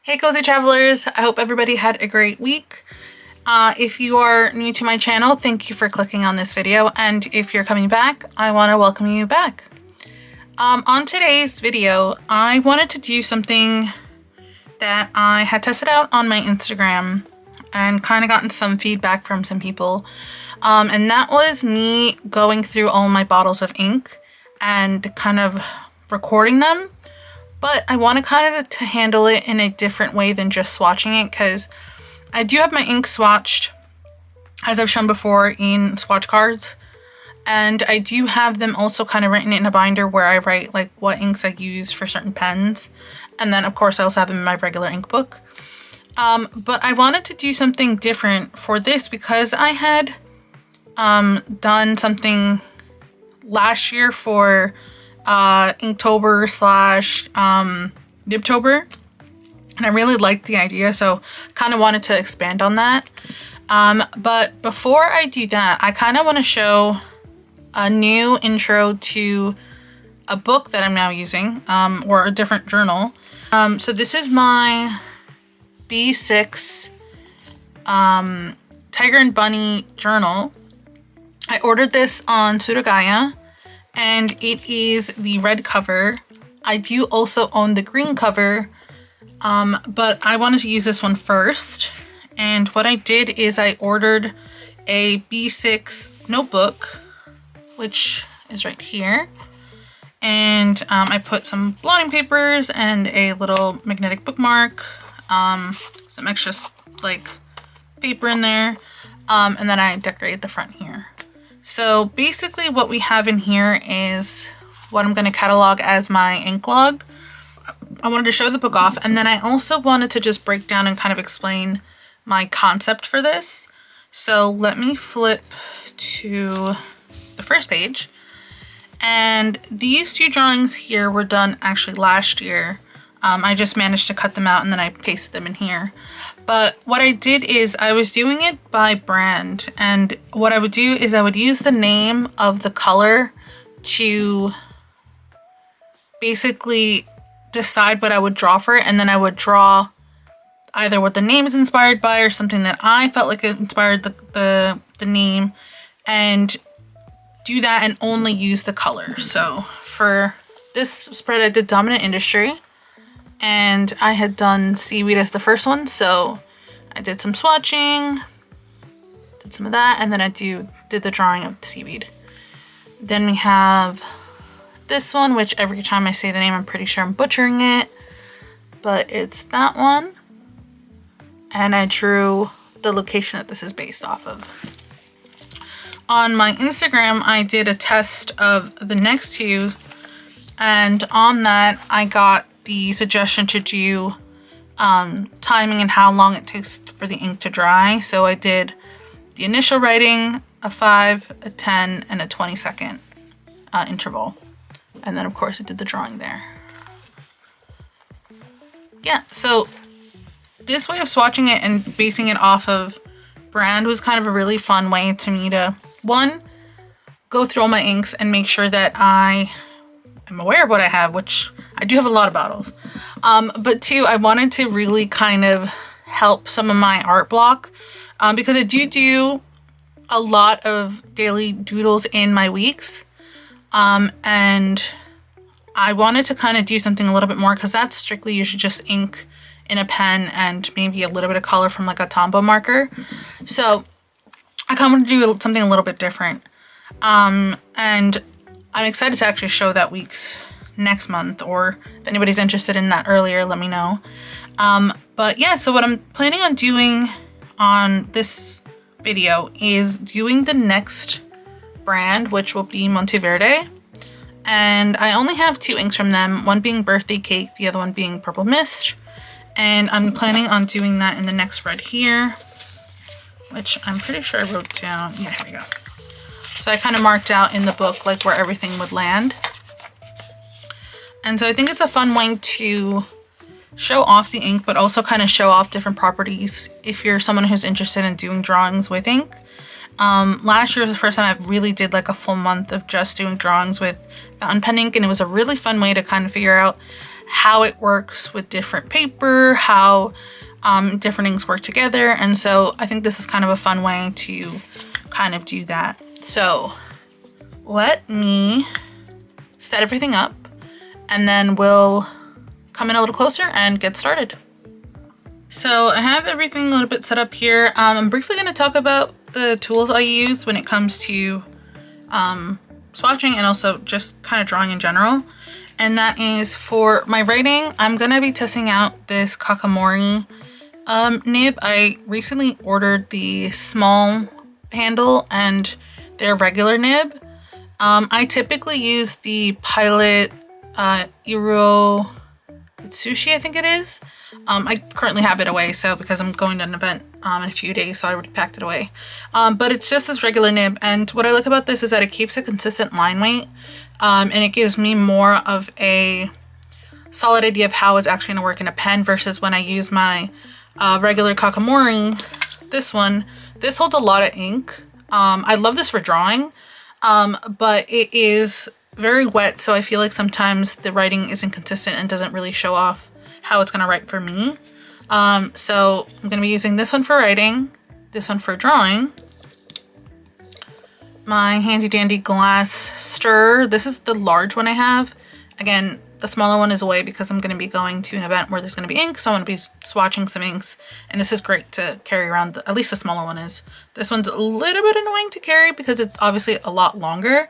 Hey cozy travelers, I hope everybody had a great week. If you are new to my channel, thank you for clicking on this video, and if you're coming back, I want to welcome you back. On today's video, I wanted to do something that I had tested out on my Instagram and kind of gotten some feedback from some people, and that was me going through all my bottles of ink and kind of recording them. But I want to kind of to handle it in a different way than just swatching it, because I do have my ink swatched, as I've shown before, in swatch cards. And I do have them also kind of written in a binder where I write like what inks I use for certain pens. And then of course I also have them in my regular ink book. But I wanted to do something different for this because I had done something last year for Inktober slash Nibtober, and I really liked the idea, so kind of wanted to expand on that. But before I do that, I kind of want to show a new intro to a book that I'm now using, or a different journal. So this is my B6 Tiger and Bunny journal. I ordered this on Suragaya, and it is the red cover. I do also own the green cover, but I wanted to use this one first. And what I did is I ordered a B6 notebook, which is right here. And I put some blotting papers and a little magnetic bookmark, some extra like paper in there, and then I decorated the front here. So basically what we have in here is what I'm going to catalog as my ink log. I wanted to show the book off, and then I also wanted to just break down and kind of explain my concept for this. So let me flip to the first page. And these two drawings here were done actually last year. I just managed to cut them out and then I pasted them in here. But what I did is I was doing it by brand, and what I would do is I would use the name of the color to basically decide what I would draw for it, and then I would draw either what the name is inspired by or something that I felt like it inspired the name, and do that and only use the color. So for this spread I did Dominant Industry, and I had done seaweed as the first one, so I did some swatching, did some of that, and then I did the drawing of the seaweed. Then we have this one, which every time I say the name I'm pretty sure I'm butchering it, but it's that one. And I drew the location that this is based off of. On my Instagram, I did a test of the next two, and on that I got the suggestion to do timing and how long it takes for the ink to dry. So I did the initial writing, a 5, a 10, and a 20-second interval. And then of course I did the drawing there. Yeah, so this way of swatching it and basing it off of brand was kind of a really fun way to me to, one, go through all my inks and make sure that I am aware of what I have, which I do have a lot of bottles. But two, I wanted to really kind of help some of my art block, because I do a lot of daily doodles in my weeks. And I wanted to kind of do something a little bit more, because that's strictly usually just ink in a pen and maybe a little bit of color from like a Tombow marker. So I kind of want to do something a little bit different. And I'm excited to actually show that week's next month, or if anybody's interested in that earlier, let me know. But yeah, so what I'm planning on doing on this video is doing the next brand, which will be Monteverde. And I only have 2 inks from them, one being Birthday Cake, the other one being Purple Mist. And I'm planning on doing that in the next spread here, which I'm pretty sure I wrote down. Yeah, here we go. So I kind of marked out in the book like where everything would land. And so I think it's a fun way to show off the ink, but also kind of show off different properties if you're someone who's interested in doing drawings with ink. Last year was the first time I really did like a full month of just doing drawings with fountain pen ink, and it was a really fun way to kind of figure out how it works with different paper, how different inks work together. And so I think this is kind of a fun way to kind of do that. So let me set everything up and then we'll come in a little closer and get started. So I have everything a little bit set up here. I'm briefly going to talk about the tools I use when it comes to swatching and also just kind of drawing in general. And that is for my writing, I'm going to be testing out this Kakamori nib. I recently ordered the small handle and their regular nib. I typically use the Pilot Iro Sushi, I think it is. I currently have it away, so because I'm going to an event in a few days, so I already packed it away. But it's just this regular nib, and what I like about this is that it keeps a consistent line weight, and it gives me more of a solid idea of how it's actually going to work in a pen versus when I use my regular Kakamori. This holds a lot of ink. I love this for drawing, but it is very wet, so I feel like sometimes the writing isn't consistent and doesn't really show off how it's gonna write for me. So I'm gonna be using this one for writing, this one for drawing, my handy dandy glass stir. This is the large one I have. Again, the smaller one is away because I'm gonna be going to an event where there's gonna be ink, so I'm gonna be swatching some inks, and this is great to carry around. At least the smaller one is. This one's a little bit annoying to carry because it's obviously a lot longer,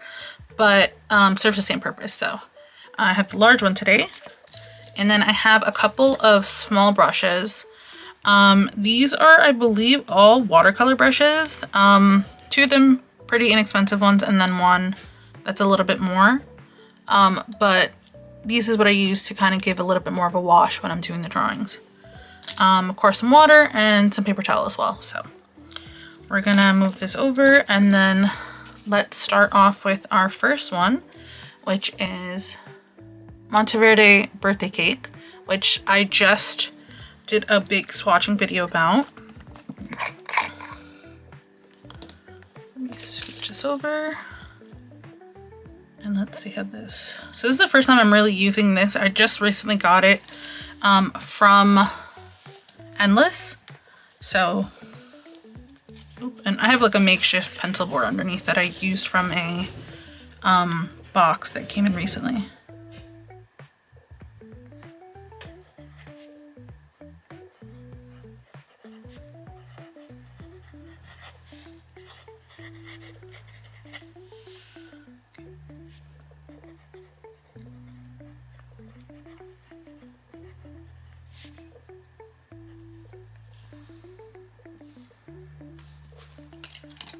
but serves the same purpose. So I have the large one today. And then I have a couple of small brushes. These are, I believe, all watercolor brushes. Two of them pretty inexpensive ones, and then one that's a little bit more. But these is what I use to kind of give a little bit more of a wash when I'm doing the drawings. Of course, some water and some paper towel as well. So we're gonna move this over, and then let's start off with our first one, which is Monteverde birthday cake, which I just did a big swatching video about. Let me switch this over and let's see how this. So this is the first time I'm really using this. I just recently got it from Endless. So, and I have like a makeshift pencil board underneath that I used from a box that came in recently.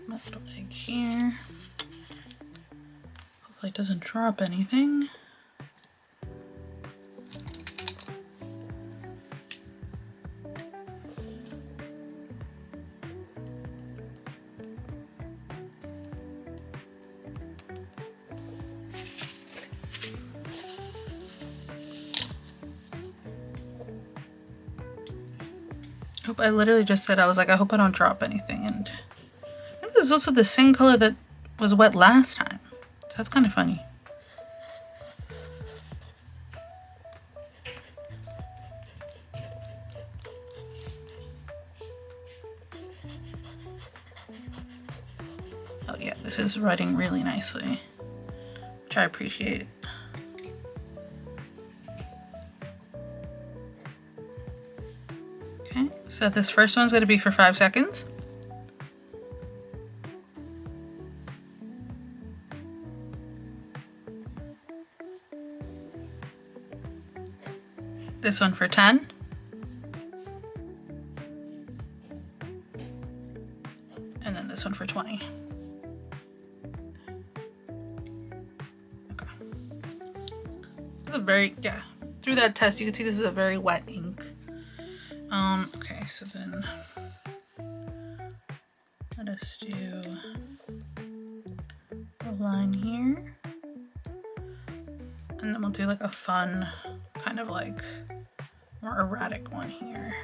My little egg here. Hopefully it doesn't drop anything. I literally just said, I was like, I hope I don't drop anything. And I think this is also the same color that was wet last time. So that's kind of funny. Oh yeah, this is writing really nicely, which I appreciate. Okay, so this first one's going to be for 5 seconds. This one for 10. And then this one for 20. Okay. This is a very, yeah, through that test you can see this is a very wet ink. Okay, so then let us do a line here. And then we'll do like a fun, kind of like more erratic one here.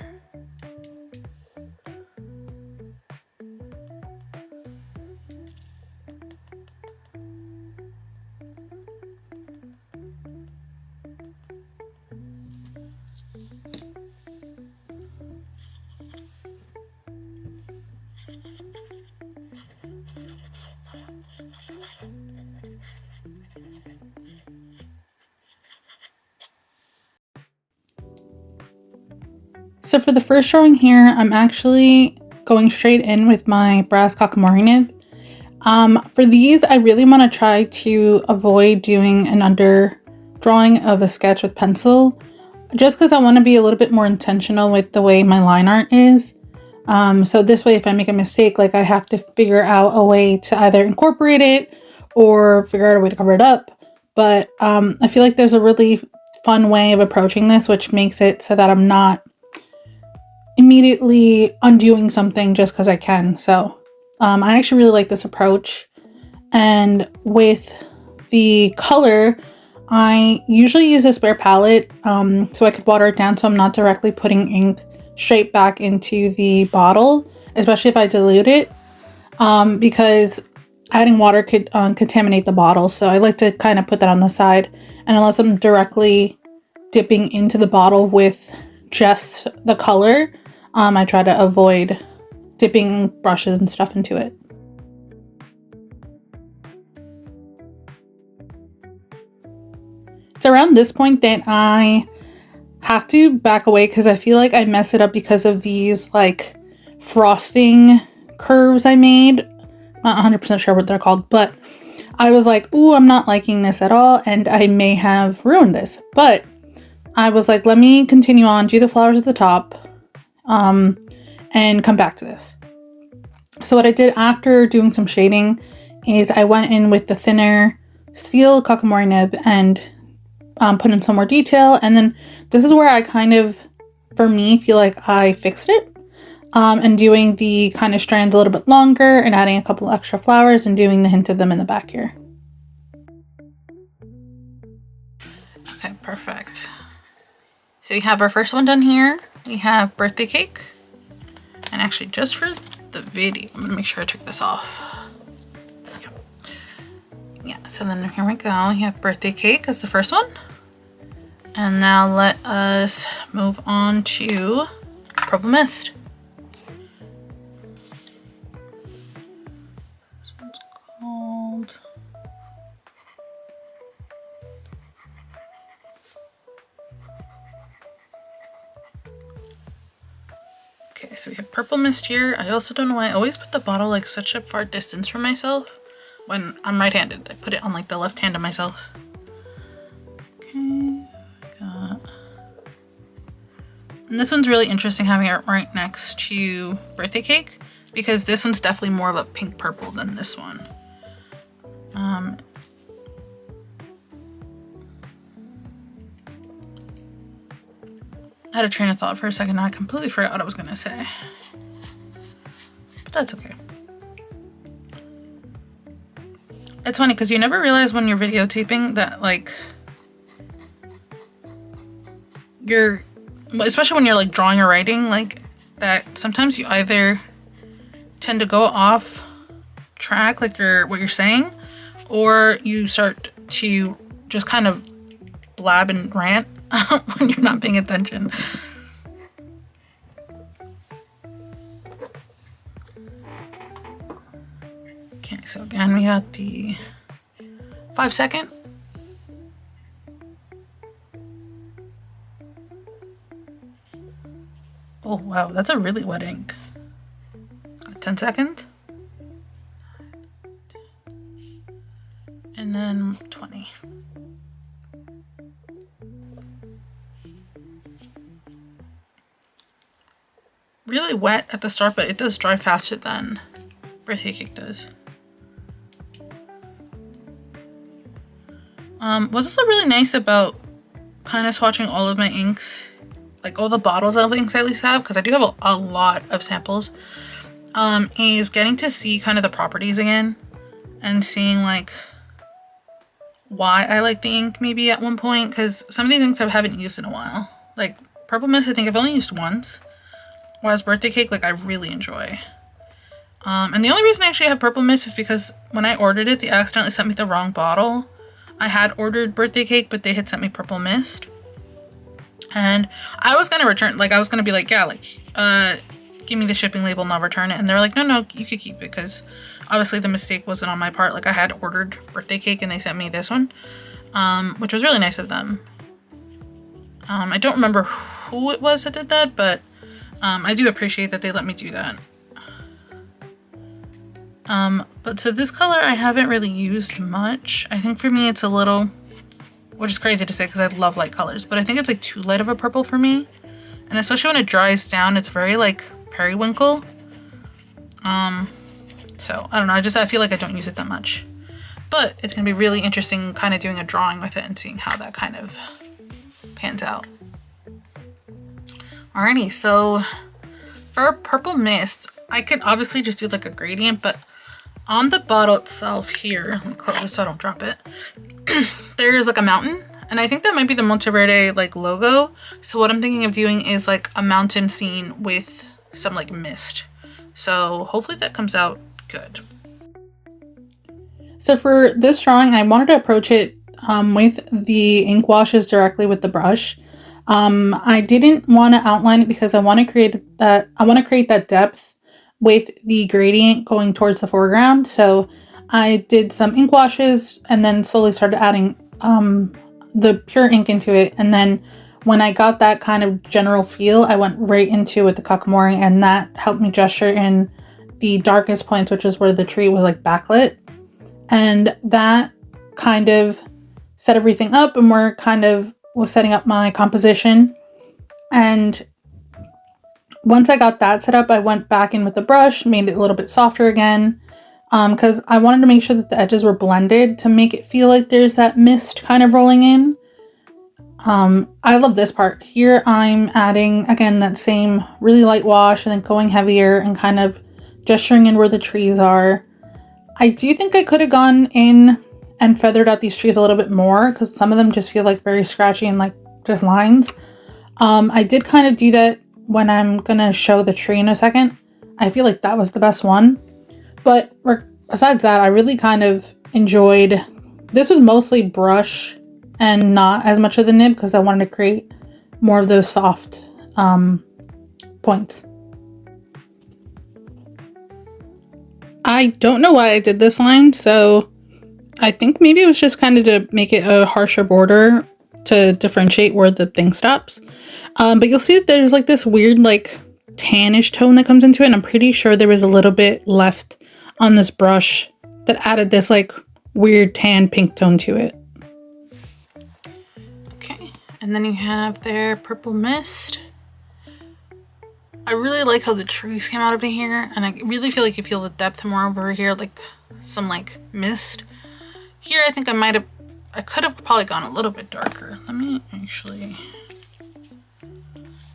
So for the first drawing here, I'm actually going straight in with my brass kakamori nib. For these, I really want to try to avoid doing an under drawing of a sketch with pencil, just because I want to be a little bit more intentional with the way my line art is. So this way, if I make a mistake, like I have to figure out a way to either incorporate it or figure out a way to cover it up. But I feel like there's a really fun way of approaching this, which makes it so that I'm not immediately undoing something just because I can. So I actually really like this approach. And with the color, I usually use a spare palette so I could water it down so I'm not directly putting ink straight back into the bottle, especially if I dilute it, because adding water could contaminate the bottle. So I like to kind of put that on the side. And unless I'm directly dipping into the bottle with just the color, I try to avoid dipping brushes and stuff into it. It's around this point that I have to back away because I feel like I mess it up because of these like frosting curves I made. Not 100% sure what they're called, but I was like, ooh, I'm not liking this at all, and I may have ruined this. But I was like, let me continue on, do the flowers at the top, and come back to this. So what I did after doing some shading is I went in with the thinner steel kakamori nib and put in some more detail. And then this is where I kind of, for me, feel like I fixed it. And doing the kind of strands a little bit longer and adding a couple extra flowers and doing the hint of them in the back here. Okay, perfect. So we have our first one done here. We have birthday cake. And actually, just for the video, I'm gonna make sure I took this off. Yeah, so then here we go. We have birthday cake as the first one. And now let us move on to purple mist. This one's called Okay, so we have purple mist here. I also don't know why I always put the bottle like such a far distance from myself when I'm right-handed. I put it on like the left hand of myself. Okay, got... And this one's really interesting having it right next to birthday cake because this one's definitely more of a pink purple than this one. I had a train of thought for a second and I completely forgot what I was gonna say. But that's okay. It's funny because you never realize when you're videotaping that like you're, especially when you're like drawing or writing, like that sometimes you either tend to go off track like what you're saying, or you start to just kind of blab and rant when you're not paying attention. Okay, so again we got the 5-second. Oh wow, that's a really wet ink. 10 seconds. And then 20. Really wet at the start, but it does dry faster than birthday cake does. What's also really nice about kind of swatching all of my inks, like all the bottles of inks I at least have, because I do have a lot of samples, is getting to see kind of the properties again and seeing like why I like the ink maybe at one point, because some of these inks I haven't used in a while. Like purple mist I think I've only used once, whereas birthday cake like I really enjoy. And the only reason I actually have purple mist is because when I ordered it, they accidentally sent me the wrong bottle. I had ordered birthday cake, but they had sent me purple mist. And I was gonna return, like I was gonna be like, yeah, like, give me the shipping label and I'll return it. And they're like, no, you could keep it, because obviously the mistake wasn't on my part. Like I had ordered birthday cake and they sent me this one, which was really nice of them. I don't remember who it was that did that, but I do appreciate that they let me do that. But so this color I haven't really used much. I think for me it's a little, which is crazy to say because I love light colors, but I think it's like too light of a purple for me. And especially when it dries down, it's very like periwinkle. So I don't know, I feel like I don't use it that much. But it's gonna be really interesting kind of doing a drawing with it and seeing how that kind of pans out. Alrighty, so for Purple Mist, I could obviously just do like a gradient, but on the bottle itself here, let me close this so I don't drop it, there's like a mountain, and I think that might be the Monteverde like logo. So what I'm thinking of doing is like a mountain scene with some like mist. So hopefully that comes out good. So for this drawing, I wanted to approach it with the ink washes directly with the brush. I didn't want to outline it because I want to create that depth with the gradient going towards the foreground. So I did some ink washes and then slowly started adding the pure ink into it. And then when I got that kind of general feel, I went right into with the kakamori, and that helped me gesture in the darkest points, which is where the tree was like backlit. And that kind of set everything up, and we're kind of was setting up my composition. And once I got that set up, I went back in with the brush, made it a little bit softer again, because I wanted to make sure that the edges were blended to make it feel like there's that mist kind of rolling in. I love this part. Here I'm adding, again, that same really light wash and then going heavier and kind of gesturing in where the trees are. I do think I could have gone in and feathered out these trees a little bit more because some of them just feel like very scratchy and like just lines. I did kind of do that when I'm gonna show the tree in a second. I feel like that was the best one. But besides that, I really kind of enjoyed, this was mostly brush and not as much of the nib because I wanted to create more of those soft points. I don't know why I did this line, so I think maybe it was just kind of to make it a harsher border to differentiate where the thing stops. But you'll see that there's like this weird like tannish tone that comes into it, and I'm pretty sure there was a little bit left on this brush that added this like weird tan pink tone to it. Okay, and then you have their Purple Mist. I really like how the trees came out over here, and I really feel like you feel the depth more over here, like some like mist. Here I think I could have probably gone a little bit darker. Let me actually,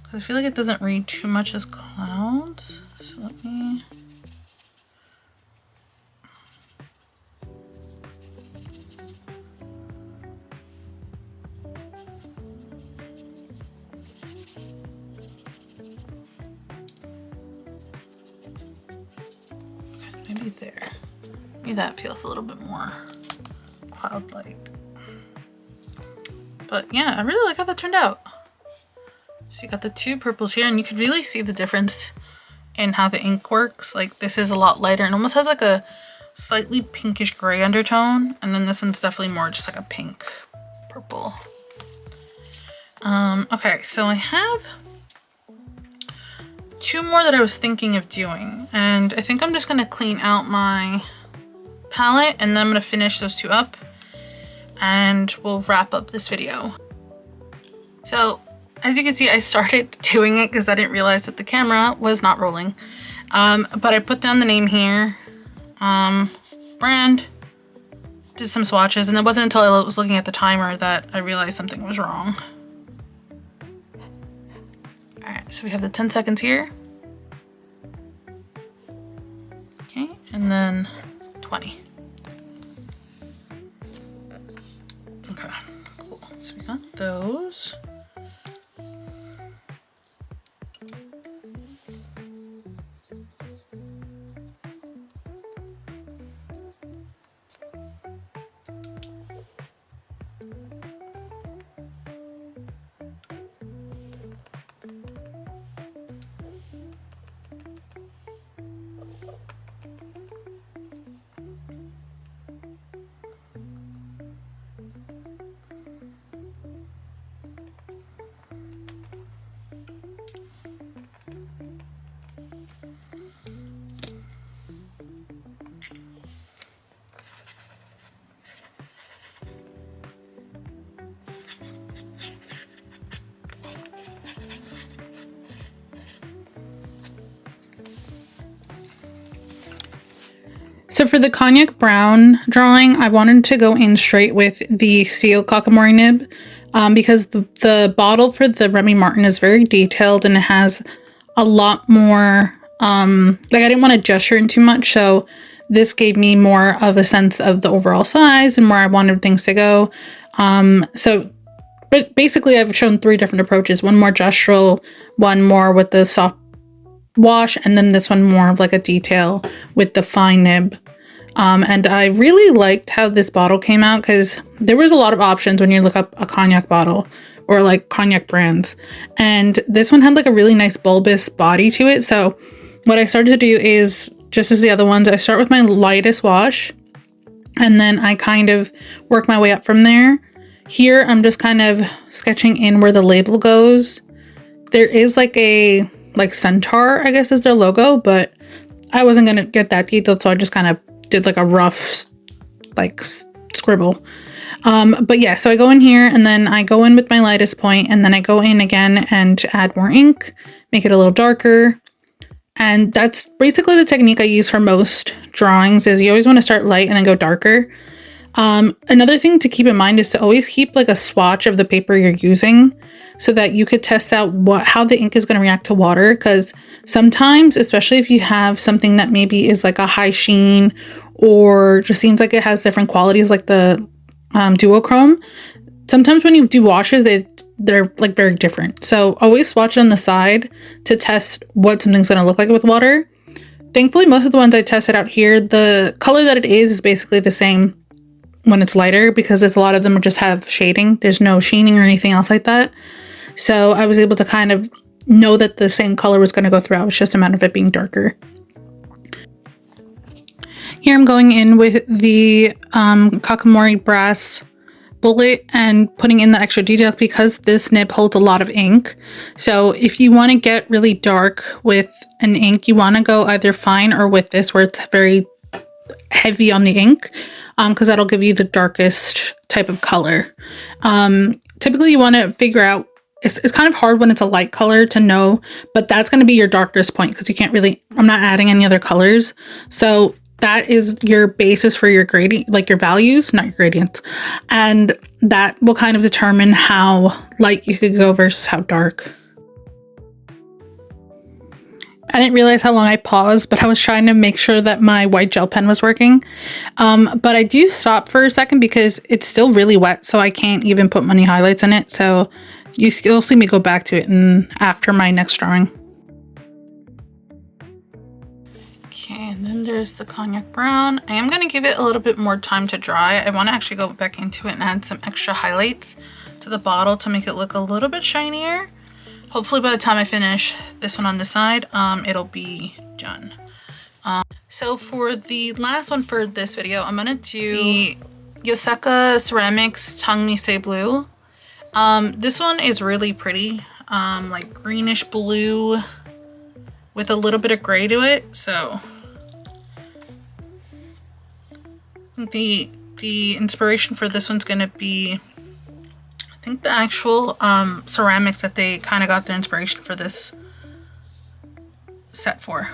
because I feel like it doesn't read too much as clouds. So let me, okay, maybe there. Maybe that feels a little bit more cloud-like. But yeah, I really like how that turned out. So you got the two purples here, and you can really see the difference in how the ink works. Like this is a lot lighter and almost has like a slightly pinkish gray undertone, and then this one's definitely more just like a pink purple. Okay, so I have two more that I was thinking of doing, and I think I'm just gonna clean out my palette and then I'm gonna finish those two up and we'll wrap up this video. So as you can see, I started doing it because I didn't realize that the camera was not rolling. But I put down the name here, brand, did some swatches, and it wasn't until I was looking at the timer that I realized something was wrong. All right, so we have the 10 seconds here. Okay, and then 20. Okay, cool. So we got those. So for the cognac brown drawing, I wanted to go in straight with the seal Kakamori nib because the bottle for the Remy Martin is very detailed and it has a lot more, like I didn't want to gesture in too much, so this gave me more of a sense of the overall size and where I wanted things to go. But basically I've shown 3 different approaches, one more gestural, one more with the soft wash, and then this one more of like a detail with the fine nib. And I really liked how this bottle came out because there was a lot of options when you look up a cognac bottle or like cognac brands, and this one had like a really nice bulbous body to it. So what I started to do is, just as the other ones, I start with my lightest wash and then I kind of work my way up from there. Here I'm just kind of sketching in where the label goes. There is like a centaur, I guess is their logo, but I wasn't gonna get that detailed, so I just kind of did like a rough like scribble. But yeah, so I go in here and then I go in with my lightest point and then I go in again and add more ink, make it a little darker. And that's basically the technique I use for most drawings, is you always want to start light and then go darker. Another thing to keep in mind is to always keep like a swatch of the paper you're using so that you could test out how the ink is going to react to water. Because sometimes, especially if you have something that maybe is like a high sheen or just seems like it has different qualities, like the duochrome, sometimes when you do washes, they're like very different. So always swatch it on the side to test what something's going to look like with water. Thankfully, most of the ones I tested out here, the color that it is basically the same when it's lighter, because there's a lot of them just have shading. There's no sheening or anything else like that. So I was able to kind of know that the same color was going to go throughout. It's just a matter of it being darker. Here I'm going in with the Kakamori brass bullet and putting in the extra detail because this nib holds a lot of ink. So if you want to get really dark with an ink, you want to go either fine or with this where it's very heavy on the ink, because that'll give you the darkest type of color. Typically you want to figure out, it's kind of hard when it's a light color to know, but that's going to be your darkest point because you can't really, I'm not adding any other colors. So that is your basis for your gradient, like your values, not your gradients. And that will kind of determine how light you could go versus how dark. I didn't realize how long I paused, but I was trying to make sure that my white gel pen was working. But I do stop for a second because it's still really wet, so I can't even put any highlights in it. So you'll see me go back to it after my next drawing. Okay, and then there's the cognac brown. I am going to give it a little bit more time to dry. I want to actually go back into it and add some extra highlights to the bottle to make it look a little bit shinier. Hopefully by the time I finish this one on the side, it'll be done. So for the last one for this video, I'm gonna do the Yoseka Ceramics Tang Mise Blue. This one is really pretty, like greenish blue with a little bit of gray to it. So the inspiration for this one's gonna be, I think, the actual ceramics that they kind of got their inspiration for this set for.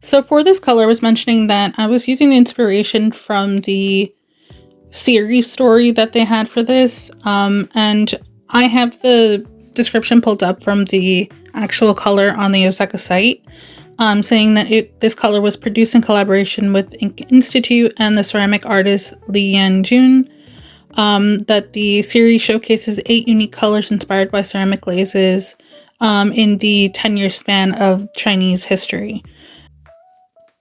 So for this color, I was mentioning that I was using the inspiration from the series story that they had for this, and I have the description pulled up from the actual color on the Yoseka site, saying that this color was produced in collaboration with Ink Institute and the ceramic artist Li Yan Jun. That the series showcases 8 unique colors inspired by ceramic glazes in the 10-year span of Chinese history.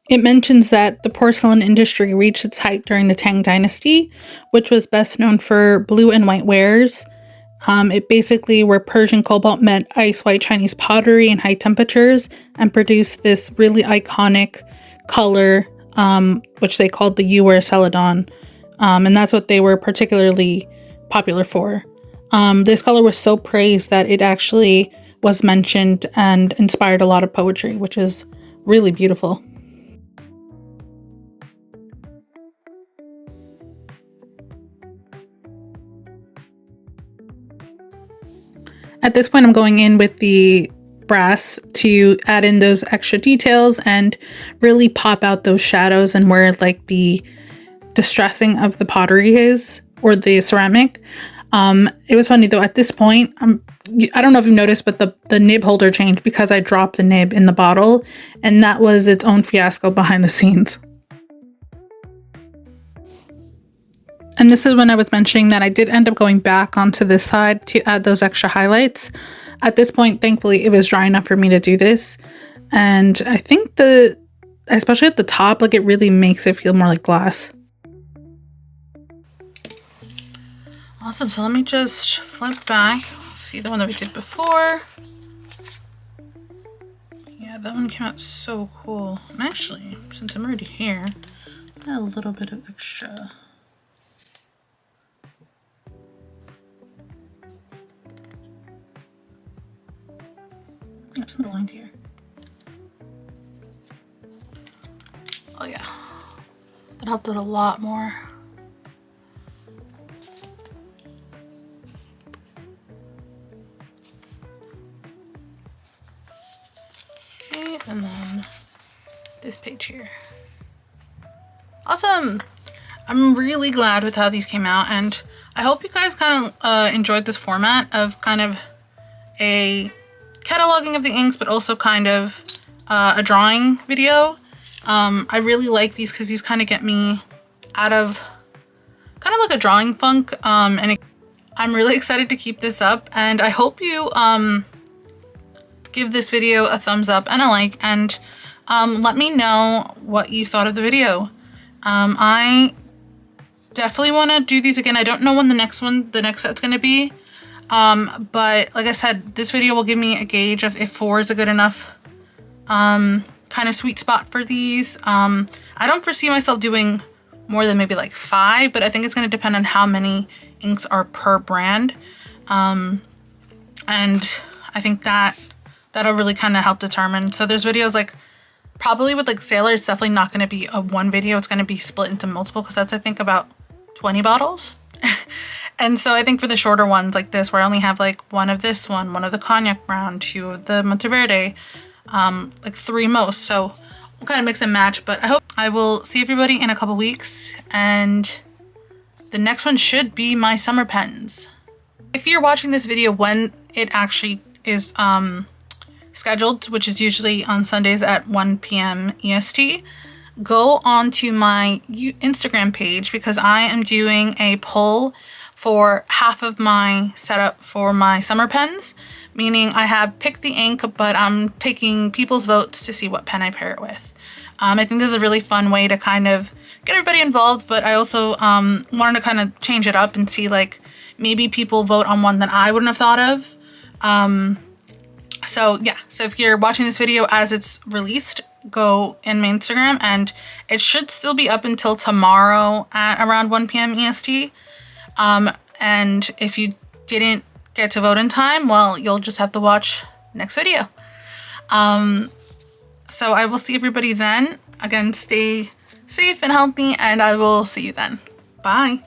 It mentions that the porcelain industry reached its height during the Tang Dynasty, which was best known for blue and white wares. It basically where Persian cobalt met ice white Chinese pottery in high temperatures and produced this really iconic color, which they called the Yuer Celadon. And that's what they were particularly popular for. This color was so praised that it actually was mentioned and inspired a lot of poetry, which is really beautiful. At this point, I'm going in with the brass to add in those extra details and really pop out those shadows and where like the distressing of the pottery is, or the ceramic. It was funny though, at this point, I don't know if you've noticed, but the nib holder changed because I dropped the nib in the bottle, and that was its own fiasco behind the scenes. And this is when I was mentioning that I did end up going back onto this side to add those extra highlights. At this point, thankfully, it was dry enough for me to do this. And I think especially at the top, like it really makes it feel more like glass. Awesome, so let me just flip back. See the one that we did before. Yeah, that one came out so cool. I'm actually, since I'm already here, add a little bit of extra. Some lines here. Oh yeah, that helped it a lot more. Okay, and then this page here. Awesome! I'm really glad with how these came out, and I hope you guys kind of enjoyed this format of kind of a cataloging of the inks, but also kind of a drawing video. I really like these because these kind of get me out of kind of like a drawing funk, and I'm really excited to keep this up, and I hope you give this video a thumbs up and a like, and let me know what you thought of the video. I definitely want to do these again. I don't know when the next set's going to be. But like I said, this video will give me a gauge of if 4 is a good enough kind of sweet spot for these. I don't foresee myself doing more than maybe like 5, but I think it's going to depend on how many inks are per brand. And I think that'll really kind of help determine. So there's videos like probably with like Sailor, it's definitely not going to be a one video. It's going to be split into multiple, because that's I think about 20 bottles. And so I think for the shorter ones like this, where I only have like one of this one of the Cognac Brown, 2 of the Monteverde, like 3 most. So we'll kind of mix and match, but I will see everybody in a couple weeks, and the next one should be my summer pens. If you're watching this video when it actually is scheduled, which is usually on Sundays at 1 p.m. EST, go on to my Instagram page, because I am doing a poll for half of my setup for my summer pens, meaning I have picked the ink, but I'm taking people's votes to see what pen I pair it with. I think this is a really fun way to kind of get everybody involved, but I also wanted to kind of change it up and see like maybe people vote on one that I wouldn't have thought of. So yeah, so if you're watching this video as it's released, go in my Instagram, and it should still be up until tomorrow at around 1 p.m. EST. And if you didn't get to vote in time, well, you'll just have to watch next video. So I will see everybody then. Again, stay safe and healthy, and I will see you then. Bye.